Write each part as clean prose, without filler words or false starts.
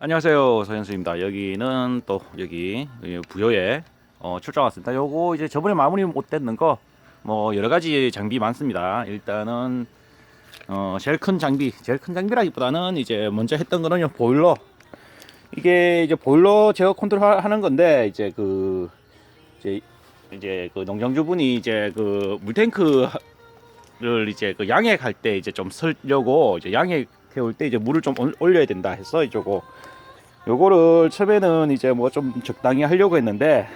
안녕하세요, 서현수입니다. 여기는 또 여기 부여에 출장 왔습니다. 요거 이제 저번에 마무리 못 됐는 거 뭐 여러 가지 장비 많습니다. 일단은 제일 큰 장비라기보다는 이제 먼저 했던 거는요, 보일러. 이게 이제 보일러 제어 컨트롤 하는 건데 이제 그 농장주분이 이제 그 물탱크를 이제 그 양액할 때 이제 좀 쓰려고 이제 양액 태울 때 이제 물을 좀 올려야 된다 해서 이저거 요거를 처음에는 이제 뭐 좀 적당히 하려고 했는데,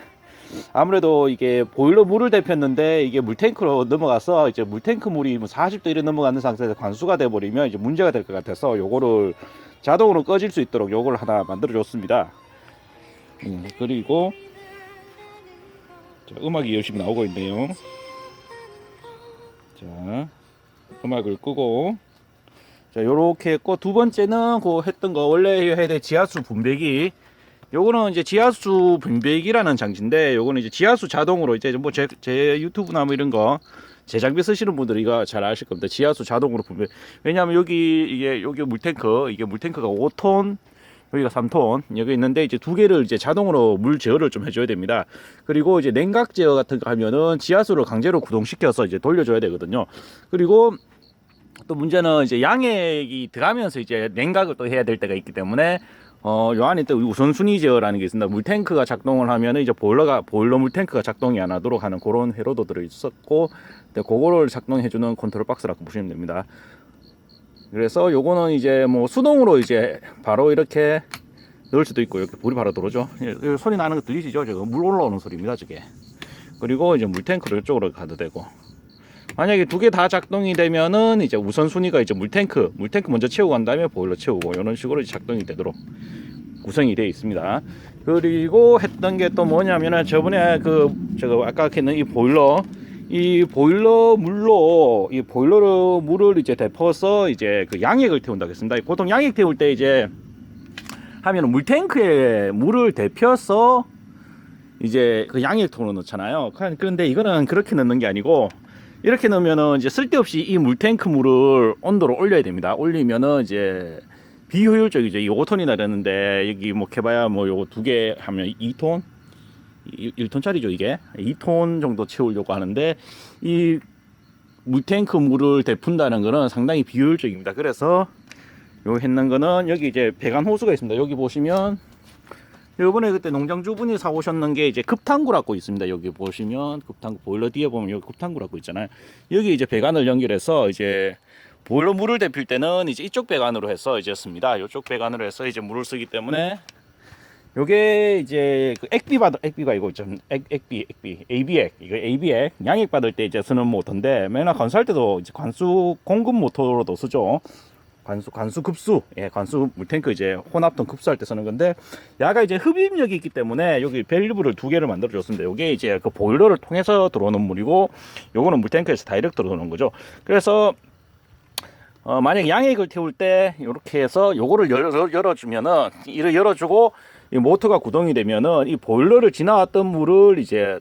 아무래도 이게 보일러 물을 데폈는데 이게 물탱크로 넘어가서 이제 물탱크 물이 뭐 40도 이래 넘어가는 상태에서 관수가 돼 버리면 이제 문제가 될 것 같아서 요거를 자동으로 꺼질 수 있도록 요걸 하나 만들어 줬습니다. 그리고 자, 음악이 열심히 나오고 있네요. 자, 음악을 끄고, 자, 요렇게 했고, 두 번째는 그 했던 거 원래 해야 될 지하수 분배기. 요거는 이제 지하수 분배기라는 장치인데, 요거는 이제 지하수 자동으로 이제 뭐 제 유튜브나 뭐 이런 거 제 장비 쓰시는 분들이 이거 잘 아실 겁니다. 지하수 자동으로 분배. 왜냐하면 여기 물탱크, 이게 물탱크가 5톤, 여기가 3톤 여기 있는데, 이제 두 개를 이제 자동으로 물 제어를 좀 해줘야 됩니다. 그리고 이제 냉각 제어 같은 거 하면은 지하수를 강제로 구동시켜서 이제 돌려줘야 되거든요. 그리고 또 문제는 이제 양액이 들어가면서 이제 냉각을 또 해야 될 때가 있기 때문에 요 안에 또 우선순위 제어라는 게 있습니다. 물탱크가 작동을 하면 이제 보일러 물탱크가 작동이 안 하도록 하는 그런 회로도 들어 있었고, 그거를 작동해주는 컨트롤 박스라고 보시면 됩니다. 그래서 요거는 이제 뭐 수동으로 이제 바로 이렇게 넣을 수도 있고, 이렇게 불이 바로 들어오죠. 소리 나는 거 들리시죠? 저거 물 올라오는 소리입니다, 저게. 그리고 이제 물탱크를 이쪽으로 가도 되고, 만약에 두 개 다 작동이 되면은 이제 우선순위가 이제 물탱크 먼저 채우고 간 다음에 보일러 채우고, 이런 식으로 작동이 되도록 구성이 되어 있습니다. 그리고 했던 게 또 뭐냐면은, 저번에 제가 아까 했는 이 보일러 물로 이 보일러 물을 이제 데퍼서 이제 그 양액을 태운다고 했습니다. 보통 양액 태울 때 이제 하면은 물탱크에 물을 데펴서 이제 그 양액통으로 넣잖아요. 그런데 이거는 그렇게 넣는 게 아니고, 이렇게 넣으면은 이제 쓸데없이 이 물탱크 물을 온도를 올려야 됩니다. 올리면은 이제 비효율적이죠. 이 5톤이나 되는데, 여기 뭐 캐봐야 뭐 요거 두 개 하면 2톤? 1톤짜리죠, 이게. 2톤 정도 채우려고 하는데, 이 물탱크 물을 데푼다는 거는 상당히 비효율적입니다. 그래서 요 했는 거는, 여기 이제 배관 호수가 있습니다. 여기 보시면, 요번에 그때 농장주분이 사오셨는 게 이제 급탕구라고 있습니다. 여기 보시면 급탕구, 보일러 뒤에 보면 여기 급탕구라고 있잖아요. 여기 이제 배관을 연결해서 이제 보일러 물을 데필 때는 이제 이쪽 배관으로 해서 이제 씁니다. 이쪽 배관으로 해서 이제 물을 쓰기 때문에, 요게 이제 그 액비가 이거 좀 AB액, 이거 AB액 양액 받을 때 이제 쓰는 모터인데, 맨날 건수할 때도 이제 관수 공급 모터로도 쓰죠. 관수 급수, 관수 물탱크 이제 혼합통 급수할 때 쓰는 건데, 야가 이제 흡입력이 있기 때문에 여기 밸브를 두 개를 만들어 줬습니다. 요게 이제 그 보일러를 통해서 들어오는 물이고, 요거는 물탱크에서 다이렉트 들어오는 거죠. 그래서 만약 양액을 태울 때 이렇게 해서 요거를 열어주면은, 이를 열어주고 이 모터가 구동이 되면은 이 보일러를 지나왔던 물을 이제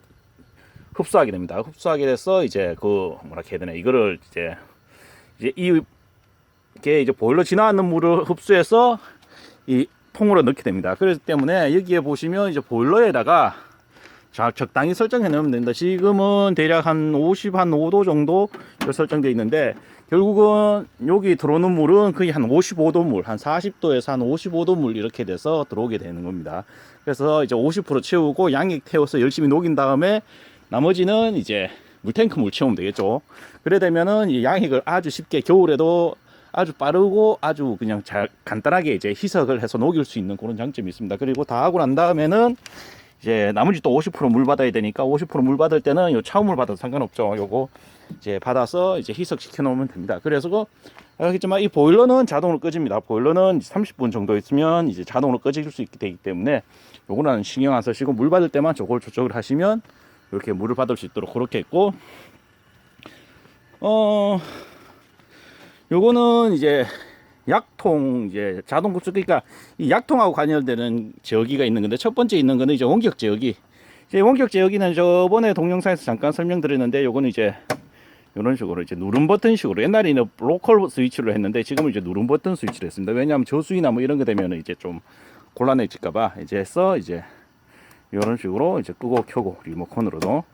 흡수하게 됩니다. 흡수하게 돼서 이제 뭐라 해야 되나, 이거를 이제 이게 이제 보일러 지나왔는 물을 흡수해서 이 통으로 넣게 됩니다. 그렇기 때문에 여기에 보시면 이제 보일러에다가 적당히 설정해 놓으면 된다. 지금은 대략 한 5도 정도 설정되어 있는데, 결국은 여기 들어오는 물은 거의 한 55도 물, 한 40도에서 한 55도 물 이렇게 돼서 들어오게 되는 겁니다. 그래서 이제 50% 채우고 양액 태워서 열심히 녹인 다음에 나머지는 이제 물탱크 물 채우면 되겠죠. 그래 되면은 이 양액을 아주 쉽게, 겨울에도 아주 빠르고 아주 그냥 간단하게 이제 희석을 해서 녹일 수 있는 그런 장점이 있습니다. 그리고 다 하고 난 다음에는 이제 나머지 또 50% 물 받아야 되니까, 50% 물 받을 때는 요 차우물 받아도 상관없죠. 요거 이제 받아서 이제 희석시켜 놓으면 됩니다. 그래서 알겠지만 이 보일러는 자동으로 꺼집니다. 보일러는 30분 정도 있으면 이제 자동으로 꺼질 수 있게 되기 때문에 요거는 신경 안 쓰시고, 물 받을 때만 저걸 조절을 하시면 이렇게 물을 받을 수 있도록 그렇게 했고, 요거는 이제 약통, 이제 자동 급수, 그러니까 이 약통하고 관련되는 제어기가 있는 건데, 첫 번째 있는 거는 이제 원격 제어기. 이제 원격 제어기는 저번에 동영상에서 잠깐 설명드렸는데, 요거는 이제 이런 식으로 이제 누른 버튼 식으로, 옛날에는 로컬 스위치로 했는데 지금은 이제 누른 버튼 스위치를 했습니다. 왜냐하면 저수위나 뭐 이런 거 되면 이제 좀 곤란해질까봐 이제 해서 이제 이런 식으로 이제 끄고 켜고 리모컨으로도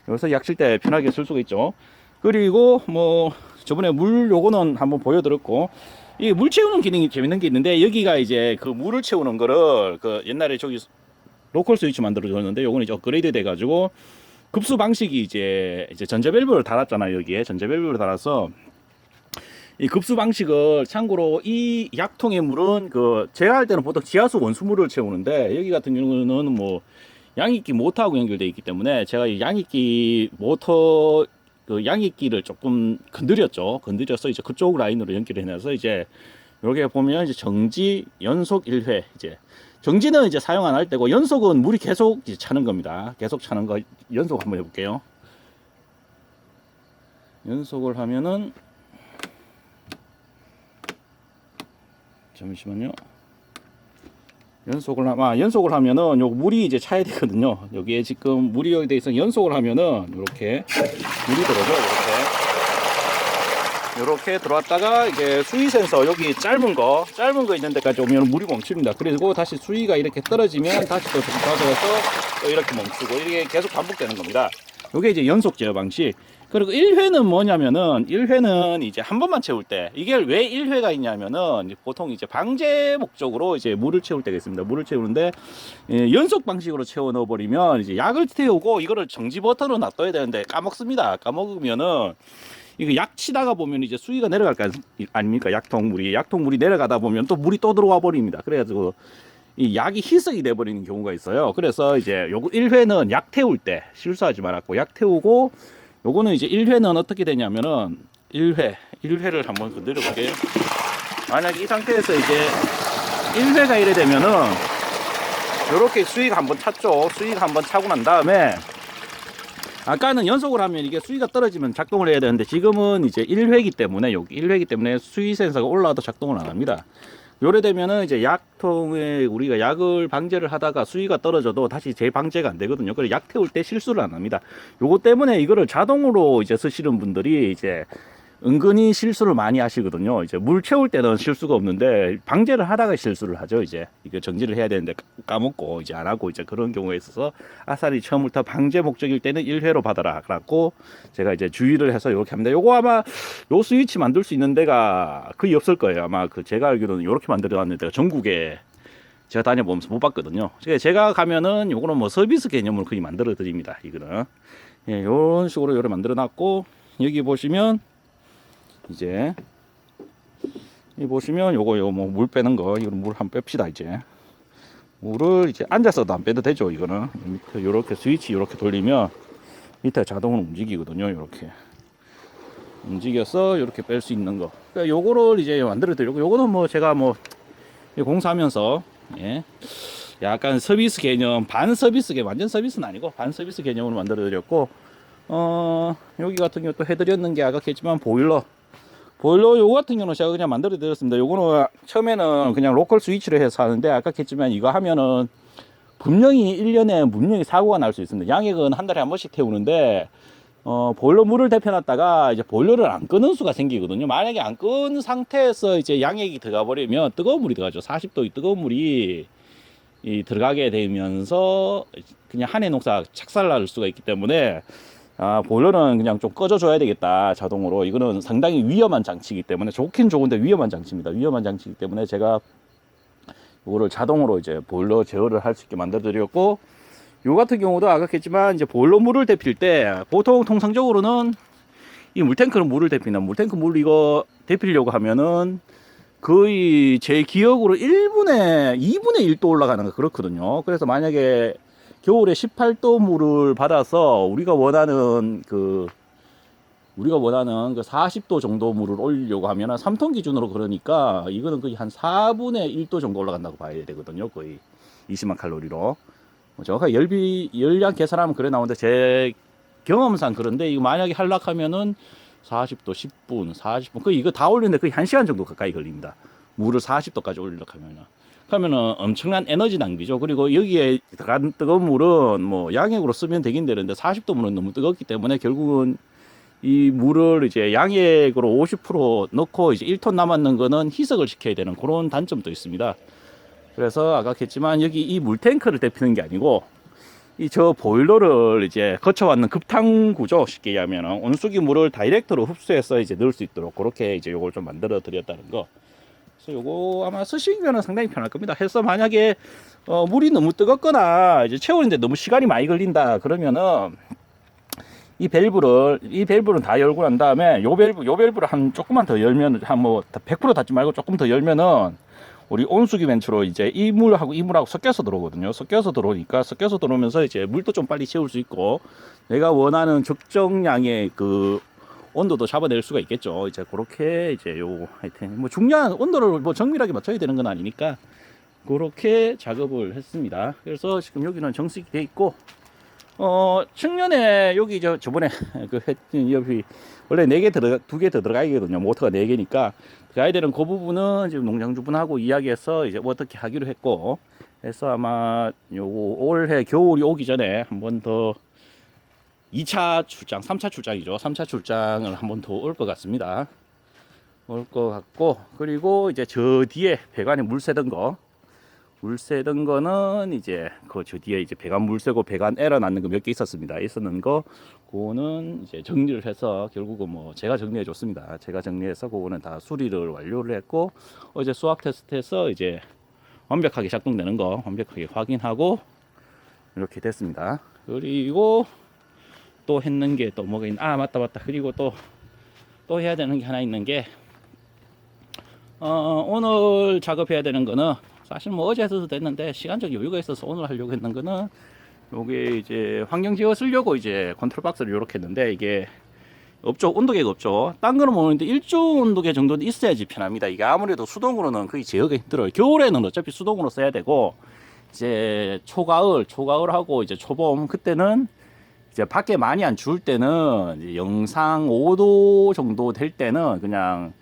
여기서 약 칠 때 편하게 쓸 수가 있죠. 그리고 뭐 저번에 물 요거는 한번 보여드렸고, 이 물 채우는 기능이 재밌는 게 있는데, 여기가 이제 그 물을 채우는 거를 그 옛날에 저기 로컬 스위치 만들어 줬는데 요거는 이제 업그레이드 돼 가지고 급수 방식이 이제 전자 밸브를 달았잖아요. 여기에 전자 밸브를 달아서 이 급수 방식을, 참고로 이 약통의 물은 그 제가 할 때는 보통 지하수 원수물을 채우는데, 여기 같은 경우는 뭐 양익기 모터하고 연결되어 있기 때문에 제가 이 양익기 모터 그 양익기를 조금 건드려서 이제 그쪽 라인으로 연결해 놔서 이제 여기 보면 이제 정지 연속 1회, 이제 정지는 이제 사용 안 할 때고 연속은 물이 계속 이제 차는 겁니다. 계속 차는 거 연속 한번 해볼게요. 연속을 하면은, 잠시만요. 연속을 하면은 요 물이 이제 차야 되거든요. 여기에 지금 물이 여기 돼 있어. 연속을 하면은 이렇게 물이 들어오죠. 이렇게 들어왔다가 이게 수위 센서 여기 짧은 거 있는 데까지 오면 물이 멈춥니다. 그리고 다시 수위가 이렇게 떨어지면 다시 또 빠져서 또 이렇게 멈추고, 이게 계속 반복되는 겁니다. 이게 이제 연속 제어 방식. 그리고 1회는 뭐냐면은, 1회는 이제 한 번만 채울 때, 이게 왜 1회가 있냐면은 보통 이제 방제 목적으로 이제 물을 채울 때가 있습니다. 물을 채우는데 연속 방식으로 채워 넣어 버리면 이제 약을 태우고 이거를 정지 버튼으로 놔둬야 되는데 까먹습니다. 까먹으면은 이거 약 치다가 보면 이제 수위가 내려갈 거 아닙니까? 약통물이 내려가다 보면 또 물이 또 들어와 버립니다. 그래가지고 이 약이 희석이 돼 버리는 경우가 있어요. 그래서 이제 요거 1회는 약 태울 때 실수하지 말았고, 약 태우고, 요거는 이제 1회는 어떻게 되냐면은 1회를 한번 건드려 볼게요. 만약에 이 상태에서 이제 1회가 이래 되면은 요렇게 수위가 한번 찼죠. 수위가 한번 차고 난 다음에, 아까는 연속을 하면 이게 수위가 떨어지면 작동을 해야 되는데 지금은 이제 1회이기 때문에, 여기 1회이기 때문에 수위 센서가 올라와도 작동을 안 합니다. 요래 되면은 이제 약통에 우리가 약을 방제를 하다가 수위가 떨어져도 다시 재방제가 안 되거든요. 그래서 약 태울 때 실수를 안 합니다. 요거 때문에 이거를 자동으로 이제 쓰시는 분들이 이제 은근히 실수를 많이 하시거든요. 이제 물 채울 때는 실수가 없는데 방제를 하다가 실수를 하죠. 이제 이거 정지를 해야 되는데 까먹고 이제 안 하고, 이제 그런 경우에 있어서 아싸리 처음부터 방제 목적일 때는 1회로 받아라 그래갖고 제가 이제 주의를 해서 이렇게 합니다. 요거 아마 요 스위치 만들 수 있는 데가 거의 없을 거예요. 아마 그 제가 알기로는 이렇게 만들어 놨는 데가 전국에 제가 다녀보면서 못 봤거든요. 제가 가면은 요거는 뭐 서비스 개념으로 거의 만들어 드립니다. 이거는 요런 식으로 요래 만들어 놨고, 여기 보시면 이제 이 보시면 요거 뭐 물 빼는 거, 이거는 물 한번 뺍시다. 이제 물을 이제 앉아서도 안 빼도 되죠. 이거는 밑에 요렇게 스위치 요렇게 돌리면 밑에 자동으로 움직이거든요. 요렇게 움직여서 요렇게 뺄 수 있는 거. 그러니까 요거를 이제 만들어 드리고, 요거는 뭐 제가 뭐 공사하면서 약간 서비스 개념, 반 서비스 개념, 완전 서비스는 아니고 반 서비스 개념으로 만들어 드렸고, 여기 같은 경우 또 해드렸는 게 아까 했지만 보일러 요거 같은 경우는 제가 그냥 만들어 드렸습니다. 요거는 처음에는 그냥 로컬 스위치를 해서 하는데, 아까 했지만 이거 하면은 분명히 1년에 분명히 사고가 날 수 있습니다. 양액은 한 달에 한 번씩 태우는데 보일러 물을 데펴놨다가 이제 보일러를 안 끄는 수가 생기거든요. 만약에 안 끈 상태에서 이제 양액이 들어가 버리면 뜨거운 물이 들어가죠. 40도의 뜨거운 물이 들어가게 되면서 그냥 한해 농사 착살날 수가 있기 때문에 보일러는 그냥 좀 꺼져줘야 되겠다, 자동으로. 이거는 상당히 위험한 장치이기 때문에, 좋긴 좋은데 위험한 장치입니다. 위험한 장치이기 때문에 제가 이거를 자동으로 이제 보일러 제어를 할 수 있게 만들어 드렸고, 요 같은 경우도 아까 했지만 이제 보일러 물을 데필 때 보통 통상적으로는 이 물탱크는 물을 데피는, 물탱크 물 이거 데피려고 하면은 거의 제 기억으로 2분의 1도 올라가는 거 그렇거든요. 그래서 만약에 겨울에 18도 물을 받아서 우리가 원하는 그 40도 정도 물을 올리려고 하면 3톤 기준으로, 그러니까 이거는 거의 한 4분의 1도 정도 올라간다고 봐야 되거든요. 거의 20만 칼로리로. 정확하게 열량 계산하면 그래 나오는데 제 경험상 그런데, 이거 만약에 한락하면은 40도 10분, 40분, 거의 이거 다 올리는데 거의 1시간 정도 가까이 걸립니다. 물을 40도까지 올리려고 하면은 엄청난 에너지 낭비죠. 그리고 여기에 들어간 뜨거운 물은 뭐 양액으로 쓰면 되긴 되는데 40도 물은 너무 뜨겁기 때문에 결국은 이 물을 이제 양액으로 50% 넣고 이제 1톤 남았는 거는 희석을 시켜야 되는 그런 단점도 있습니다. 그래서 아까 했지만 여기 이 물탱크를 데피는 게 아니고 이 저 보일러를 이제 거쳐왔는 급탕 구조, 쉽게 얘기하면 온수기 물을 다이렉트로 흡수해서 이제 넣을 수 있도록 그렇게 이제 요걸 좀 만들어 드렸다는 거. 그래서 요거 아마 쓰시면 상당히 편할 겁니다. 해서 만약에 물이 너무 뜨겁거나 이제 채우는데 너무 시간이 많이 걸린다 그러면은 이 밸브는 다 열고 난 다음에 요 밸브를 한 조금만 더 열면, 한 뭐 100% 닫지 말고 조금 더 열면은 우리 온수기 벤츠로 이제 이 물하고 섞여서 들어오거든요. 섞여서 들어오면서 이제 물도 좀 빨리 채울 수 있고 내가 원하는 적정량의 그 온도도 잡아낼 수가 있겠죠. 이제 그렇게 이제 요 하여튼 뭐 중요한 온도를 뭐 정밀하게 맞춰야 되는 건 아니니까 그렇게 작업을 했습니다. 그래서 지금 여기는 정식이 돼 있고 측면에 여기 저번에 그 했던 여기 원래 2개 더 들어가야거든요. 모터가 4개니까 가야 되는 그 부분은 지금 농장주분하고 이야기해서 이제 어떻게 하기로 했고, 해서 아마 요거 올해 겨울이 오기 전에 한 번 더 2차 출장, 3차 출장이죠. 3차 출장을 한 번 더 올 것 같습니다. 올 것 같고, 그리고 이제 저 뒤에 배관에 물 새던 거는 이제 그 저 뒤에 이제 배관 물 새고 배관 에러 났는 거 몇 개 있었는 거 그거는 이제 정리를 해서 결국은 뭐 제가 정리해 줬습니다. 제가 정리해서 그거는 다 수리를 완료를 했고, 어제 수압 테스트해서 이제 완벽하게 작동되는 거 완벽하게 확인하고 이렇게 됐습니다. 그리고 또 했는 게 또 뭐가 있나? 아, 맞다. 그리고 또 해야 되는 게 하나 있는 게 오늘 작업해야 되는 거는 사실 뭐 어제 해도 됐는데 시간적 여유가 있어서 오늘 하려고 했는 거는 요게 이제 환경제어 쓰려고 이제 컨트롤 박스를 이렇게 했는데 이게 없죠. 온도계가 없죠. 딴 거는 모르는데 일조 온도계 정도는 있어야지 편합니다. 이게 아무래도 수동으로는 거의 제어가 힘들어요. 겨울에는 어차피 수동으로 써야 되고 이제 초가을하고 이제 초봄 그때는 이제 밖에 많이 안 추울 때는 이제 영상 5도 정도 될 때는 그냥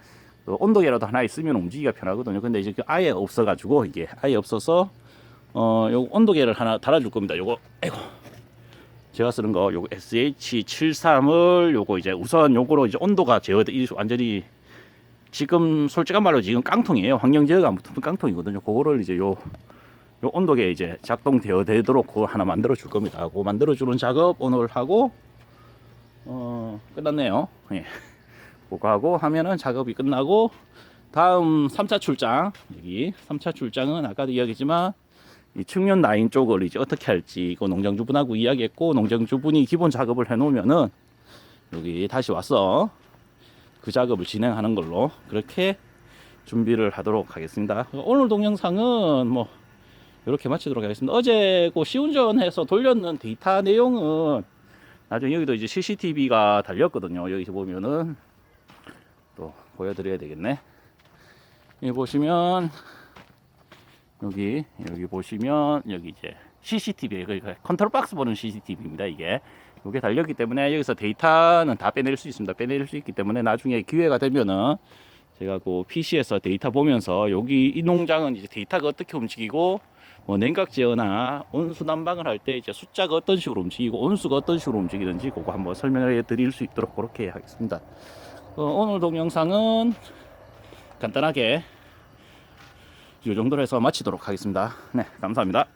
그 온도계라도 하나 있으면 움직이기가 편하거든요. 근데 이제 아예 없어가지고 이게 아예 없어서 요 온도계를 하나 달아줄 겁니다. 요거 아이고 제가 쓰는 거 요거 SH73을 요거 이제 우선 요거로 이제 온도가 제어돼 완전히 지금 솔직한 말로 지금 깡통이에요. 환경 제어가 안 붙은 깡통이거든요. 그거를 이제 요 온도계 이제 작동되어 되도록 그거 하나 만들어 줄 겁니다. 그거 만들어 주는 작업 오늘 하고 끝났네요. 예. 그거 하고 하면은 작업이 끝나고 다음 3차 출장, 여기 3차 출장은 아까도 이야기했지만 이 측면 라인 쪽을 이제 어떻게 할지 이거 농장주분하고 이야기했고, 농장주분이 기본 작업을 해 놓으면은 여기 다시 와서 그 작업을 진행하는 걸로 그렇게 준비를 하도록 하겠습니다. 오늘 동영상은 뭐 이렇게 마치도록 하겠습니다. 어제 그 시운전해서 돌렸는 데이터 내용은 나중에 여기도 이제 CCTV가 달렸거든요. 여기 보면은 또 보여드려야 되겠네. 여기 보시면 여기 보시면 여기 이제 CCTV 그러니까 컨트롤 박스 보는 CCTV입니다. 이게 달렸기 때문에 여기서 데이터는 다 빼낼 수 있습니다. 빼낼 수 있기 때문에 나중에 기회가 되면은 제가 그 PC에서 데이터 보면서 여기 이 농장은 이제 데이터가 어떻게 움직이고 뭐 냉각 제어나 온수 난방을 할 때 이제 숫자가 어떤 식으로 움직이고 온수가 어떤 식으로 움직이는지 그거 한번 설명해 드릴 수 있도록 그렇게 하겠습니다. 오늘 동영상은 간단하게 이 정도로 해서 마치도록 하겠습니다. 네, 감사합니다.